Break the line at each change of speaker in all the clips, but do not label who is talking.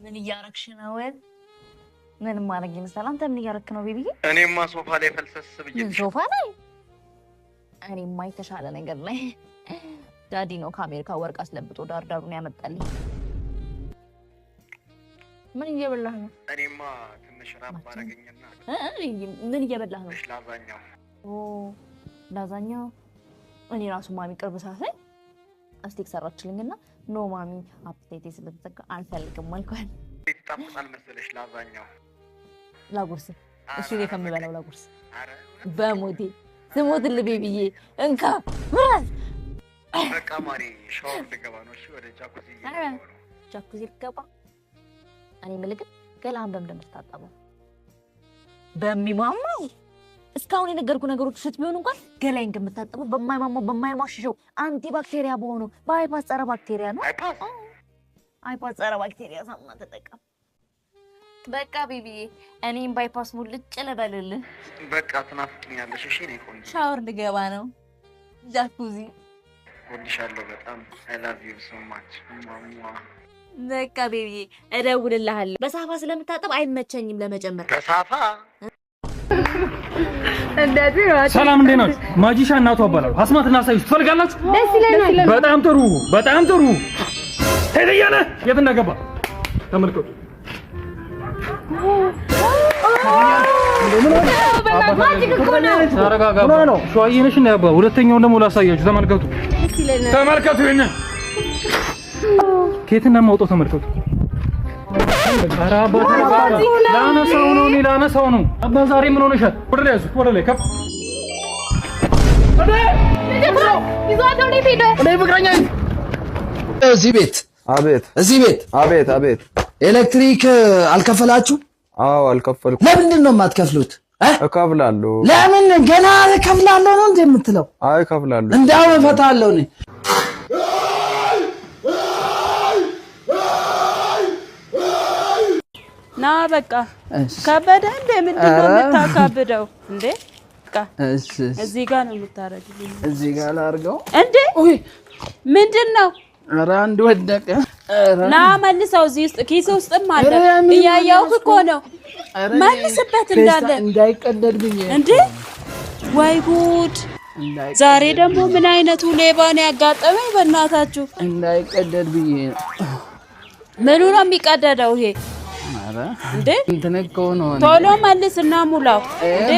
ምን እያረክሽ ነው? ምን ማረግ ይመስላል? አንተ ምን እያረክ ነው ቤቢዬ?
እኔማ ሶፋ ላይ ፈልሰስ ብዬ
ሶፋ ላይ እኔማ የተሻለ ነገር ላይ ዳዲ ነው ከአሜሪካ ወርቅ አስለብጦ ዳርዳሩን ያመጣልኝ። ምን እየበላህ ነው?
እኔማ ትንሽ ራብ አረገኝና
ምን እየበላህ ነው?
ላዛኛው
ላዛኛው እኔ ራሱ ማሚ ቅርብ ሰዓት ላይ አስቴክ ሰራችልኝና ኖ ማሚ አፕቴቴ ስለተዘጋ አልፈልግም አልኳት።
ይጣፍጣል መሰለሽ ላዛኛው?
ላጉርስ እሺ ነው ከምበላው ላጉርስ በሞቴ ስሞትል ቤቢዬ እንካ ምራስ
በቃ ማሪ ሻወር ልገባ ነው። እሺ ወደ
ጃኩዚ ልገባ። እኔ ምልክ ገላን እንደምታጠበው በሚማማው እስካሁን የነገርኩ ነገሮች ስትቢሆን እንኳን ገላይን እንደምታጠበው በማይማማው በማይማሽሸው አንቲ ባክቴሪያ በሆነው በአይፓስ ጸረ ባክቴሪያ ነው። አይፓስ ጸረ ባክቴሪያ ሳሙና ተጠቀም። በቃ ቤቢዬ እኔም ባይፓስ ሙልጭ ልበልልህ።
በቃ ትናፍቂኛለሽ። እሺ እኔ ቆንጆ
ሻወር ልገባ ነው። ጃኩዚ
ወድሻለሁ በጣም I love you so much ማማ።
በቃ ቤቢዬ እደውልልሃለሁ። በሳፋ ስለምታጠብ አይመቸኝም ለመጨመር።
በሳፋ
እንደዚህ ነው።
ሰላም እንዴት ናችሁ? ማጂሻ እናቱ አባላለሁ። አስማትና ሳይስ ትፈልጋላችሁ?
ደስ ይለናል።
በጣም ጥሩ በጣም ጥሩ። ሄደያለ የት እንደገባ ተመልከቱ።
ማጂክ እኮ ነው።
ተረጋጋ ነው። ሸዋዬነሽ እና ያባ ሁለተኛውን ደግሞ ላሳያችሁ። ተመልከቱ ተመልከቱ። ይሄንን ከየት እንደማውጣው ተመልከቱ። አራባ ላነሳው ነው እኔ ላነሳው ነው። አባ ዛሬ ምን ሆነሻል? ወደ ላይ ያዙት፣ ወደ ላይ ከፍ
እዚህ ቤት
አቤት።
እዚህ ቤት
አቤት አቤት።
ኤሌክትሪክ አልከፈላችሁ?
አዎ አልከፈልኩም።
ለምንድን ነው የማትከፍሉት?
እከፍላለሁ።
ለምን ገና እከፍላለሁ ነው እንዴ የምትለው?
አይ እከፍላለሁ።
እንዳው እፈታለሁ እኔ።
ና በቃ ከበደ እንዴ? ምንድን ነው የምታካብደው እንዴ? በቃ እዚህ ጋር ነው የምታረግልኝ።
እዚህ ጋር ላድርገው
እንዴ? ምንድን ነው?
ኧረ አንድ ወደቀ።
ና መልሰው። እዚህ ውስጥ ኪስ ውስጥም አለ እያየሁህ እኮ ነው። መልስበት እንዳለ
እንዳይቀደድ ብዬ
እንዴ። ወይ ጉድ! ዛሬ ደግሞ ምን አይነቱ ሌባ ነው ያጋጠመኝ? በእናታችሁ
እንዳይቀደድ ብዬ ነው።
ምኑ ነው የሚቀደደው ይሄ?
ኧረ
እንዴ
እንትን እኮ ነው።
ቶሎ መልስና ሙላው። እንዴ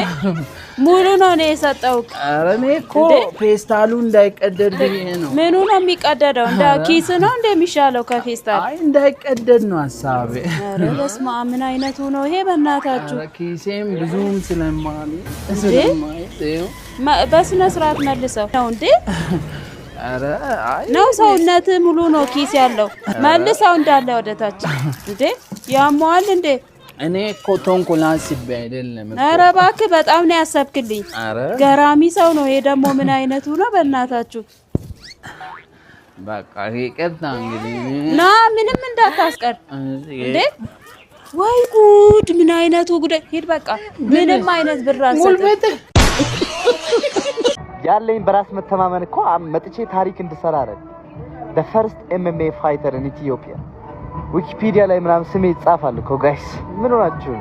ሙሉ ነው የሰጠው።
ኧረ እኔ እኮ ፌስታሉ እንዳይቀደድ ብዬ ነው።
ምኑ ነው የሚቀደደው? እንደ ኪስ ነው እንደሚሻለው ከፌስታል?
አይ እንዳይቀደድ ነው ሐሳቤ።
ኧረ በስመ አብ! ምን አይነቱ ነው ይሄ በእናታችሁ?
ኧረ ኪሴም ብዙም ስለማይ
በስነ ስርዓት መልሰው ነው እንዴ።
ኧረ አይ
ነው ሰውነት ሙሉ ነው ኪስ ያለው። መልሰው እንዳለ ወደታች። እንዴ ያሟል እንዴ?
እኔ እኮ ተንኮል አስቤ አይደለም እኮ።
ኧረ እባክህ በጣም ነው ያሰብክልኝ። ገራሚ ሰው ነው ይሄ ደግሞ። ምን አይነቱ ነው በእናታችሁ?
በቃ ይቀጣ እንግዲህ
ና ምንም እንዳታስቀር እንዴ። ወይ ጉድ! ምን አይነቱ ጉድ! ሂድ በቃ ምንም አይነት ብር አልሰጥም።
ያለኝ በራስ መተማመን እኮ መጥቼ ታሪክ እንድሰራ አይደል? the first MMA fighter in Ethiopia ዊኪፒዲያ ላይ ምናምን ስሜ ይጻፋል እኮ ጋይስ። ምን ሆናችሁ?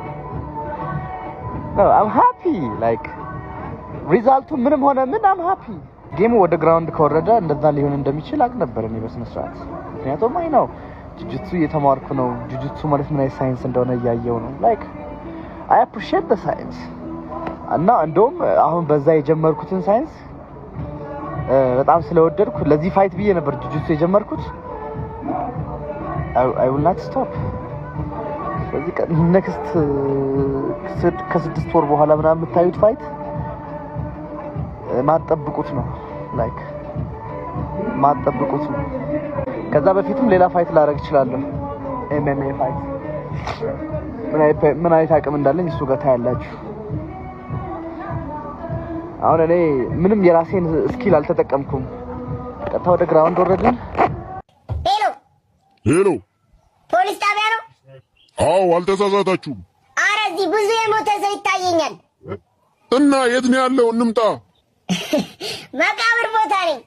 no I'm happy like ሪዛልቱ ምንም ሆነ ምን I'm happy። ጌሙ ወደ ግራውንድ ከወረደ እንደዛ ሊሆን እንደሚችል አቅ ነበር እኔ በስነ ስርዓት። ምክንያቱም አይ ነው ጁጁትሱ እየተማርኩ ነው። ጁጁትሱ ማለት ምን አይነት ሳይንስ እንደሆነ እያየው ነው። like I appreciate the science እና እንደውም አሁን በዛ የጀመርኩትን ሳይንስ በጣም ስለወደድኩ ለዚህ ፋይት ብዬ ነበር ጁጁትሱ የጀመርኩት። I will not stop። ስለዚህ next ከ6 ወር በኋላ ምናምን የምታዩት ፋይት ማጠብቁት ነው። like ማጠብቁት ነው። ከዛ በፊትም ሌላ ፋይት ላደርግ እችላለሁ። MMA ፋይት ምን አይነት አቅም እንዳለኝ እሱ ጋር ታያላችሁ። አሁን እኔ ምንም የራሴን ስኪል አልተጠቀምኩም። ቀጥታ ወደ ግራውንድ ወረድን።
ሄሎ
ፖሊስ ጣቢያ ነው?
አዎ አልተሳሳታችሁም።
ኧረ እዚህ ብዙ የሞተ ሰው ይታየኛል።
እና የት ነው ያለው? እንምጣ።
መቃብር ቦታ ነኝ።